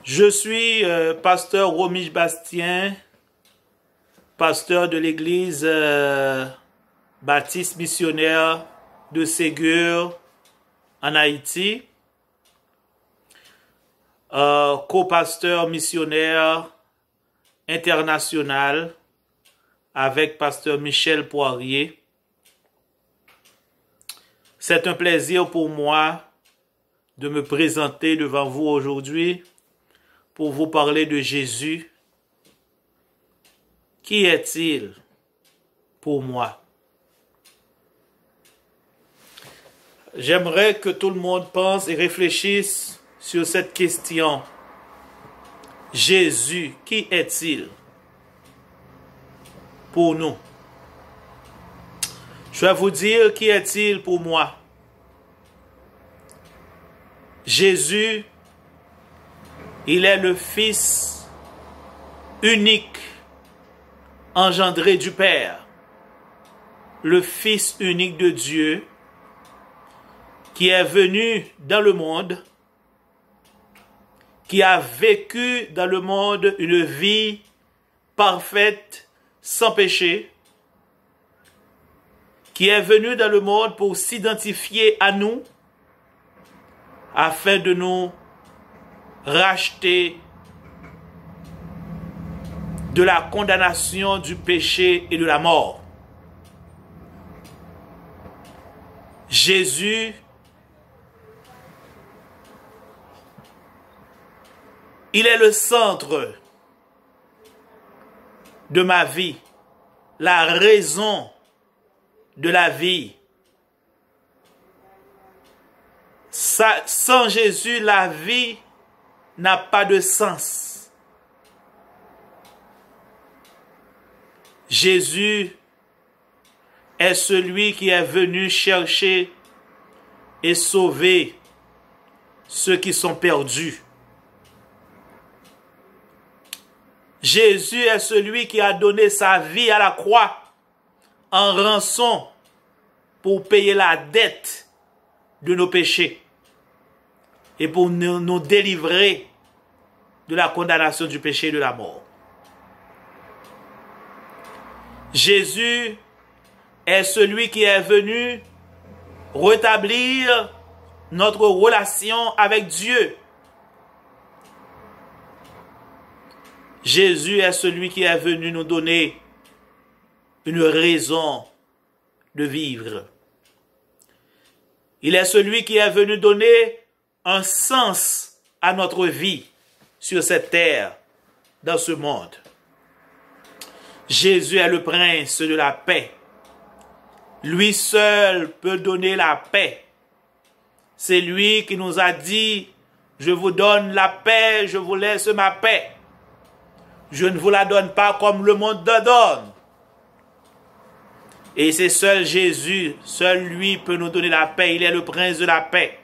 Je suis pasteur Romiche Bastien, pasteur de l'église baptiste missionnaire de Ségur en Haïti, co-pasteur missionnaire international avec pasteur Michel Poirier. C'est un plaisir pour moi de me présenter devant vous aujourd'hui pour vous parler de Jésus. Qui est-il pour moi? J'aimerais que tout le monde pense et réfléchisse sur cette question. Jésus, qui est-il pour nous? Je vais vous dire qui est-il pour moi. Jésus, il est le Fils unique engendré du Père, le Fils unique de Dieu qui est venu dans le monde, qui a vécu dans le monde une vie parfaite, sans péché, qui est venu dans le monde pour s'identifier à nous, afin de nous racheter de la condamnation du péché et de la mort. Jésus il est le centre de ma vie, la raison de la vie. Sans Jésus, la vie n'a pas de sens. Jésus est celui qui est venu chercher et sauver ceux qui sont perdus. Jésus est celui qui a donné sa vie à la croix en rançon pour payer la dette de nos péchés et pour nous délivrer de la condamnation du péché et de la mort. Jésus est celui qui est venu rétablir notre relation avec Dieu. Jésus est celui qui est venu nous donner une raison de vivre. Il est celui qui est venu donner un sens à notre vie sur cette terre, dans ce monde. Jésus est le prince de la paix. Lui seul peut donner la paix. C'est lui qui nous a dit, je vous donne la paix, je vous laisse ma paix. Je ne vous la donne pas comme le monde la donne. Et c'est seul Jésus, seul lui peut nous donner la paix. Il est le prince de la paix.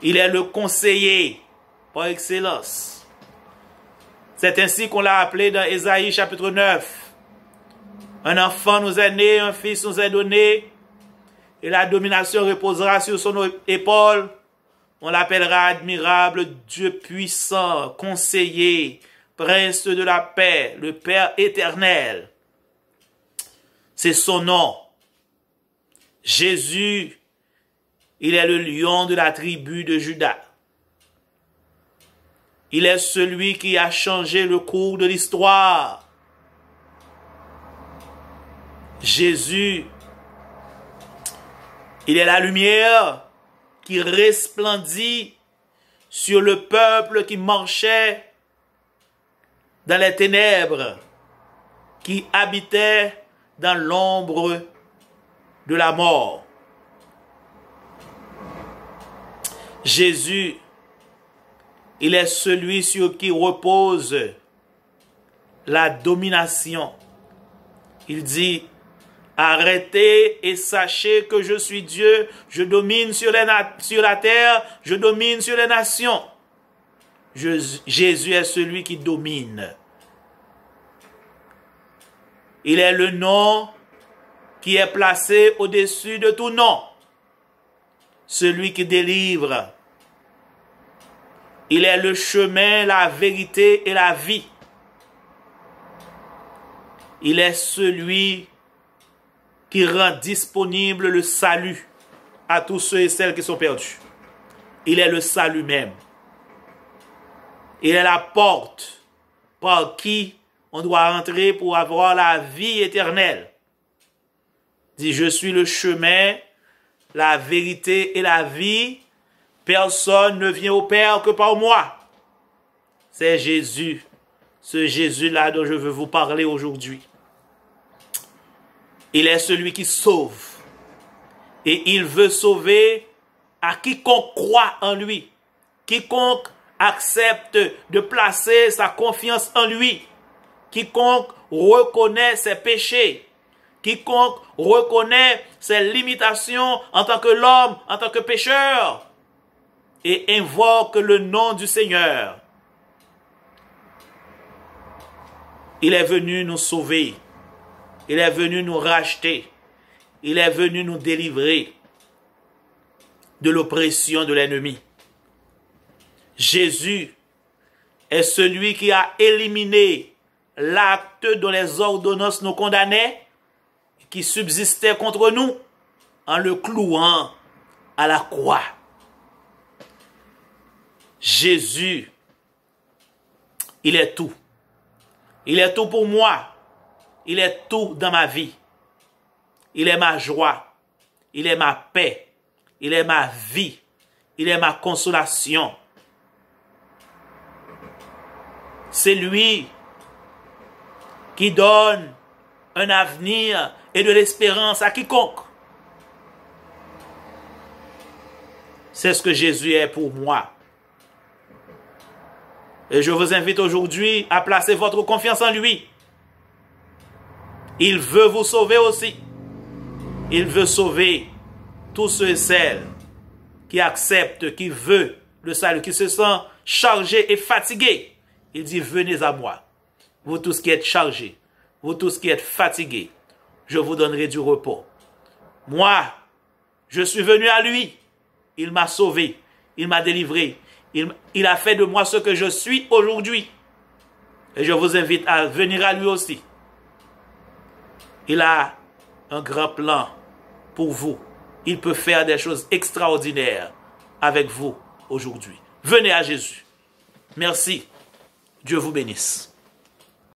Il est le conseiller par excellence. C'est ainsi qu'on l'a appelé dans Ésaïe chapitre 9. Un enfant nous est né, un fils nous est donné, et la domination reposera sur son épaule. On l'appellera admirable, Dieu puissant, conseiller, prince de la paix, le Père éternel. C'est son nom. Jésus, il est le lion de la tribu de Juda. Il est celui qui a changé le cours de l'histoire. Jésus, il est la lumière qui resplendit sur le peuple qui marchait dans les ténèbres, qui habitait dans l'ombre de la mort. Jésus, il est celui sur qui repose la domination. Il dit, arrêtez et sachez que je suis Dieu, je domine sur la terre, je domine sur les nations. Jésus est celui qui domine. Il est le nom qui est placé au-dessus de tout nom. Celui qui délivre. Il est le chemin, la vérité et la vie. Il est celui qui rend disponible le salut à tous ceux et celles qui sont perdus. Il est le salut même. Il est la porte par qui on doit entrer pour avoir la vie éternelle. Il dit, je suis le chemin, la vérité et la vie. Personne ne vient au Père que par moi. C'est Jésus, ce Jésus-là dont je veux vous parler aujourd'hui. Il est celui qui sauve. Et il veut sauver à quiconque croit en lui. Quiconque accepte de placer sa confiance en lui. Quiconque reconnaît ses péchés. Quiconque reconnaît ses limitations en tant que l'homme, en tant que pécheur. Et invoque le nom du Seigneur. Il est venu nous sauver. Il est venu nous racheter. Il est venu nous délivrer de l'oppression de l'ennemi. Jésus est celui qui a éliminé l'acte dont les ordonnances nous condamnaient, qui subsistait contre nous, en le clouant à la croix. Jésus, il est tout. Il est tout pour moi. Il est tout dans ma vie. Il est ma joie. Il est ma paix. Il est ma vie. Il est ma consolation. C'est lui qui donne un avenir et de l'espérance à quiconque. C'est ce que Jésus est pour moi. Et je vous invite aujourd'hui à placer votre confiance en lui. Il veut vous sauver aussi. Il veut sauver tous ceux et celles qui acceptent, qui veulent le salut, qui se sentent chargés et fatigués. Il dit, venez à moi. Vous tous qui êtes chargés, vous tous qui êtes fatigués, je vous donnerai du repos. Moi, je suis venu à lui. Il m'a sauvé. Il m'a délivré. Il a fait de moi ce que je suis aujourd'hui. Et je vous invite à venir à lui aussi. Il a un grand plan pour vous. Il peut faire des choses extraordinaires avec vous aujourd'hui. Venez à Jésus. Merci. Dieu vous bénisse.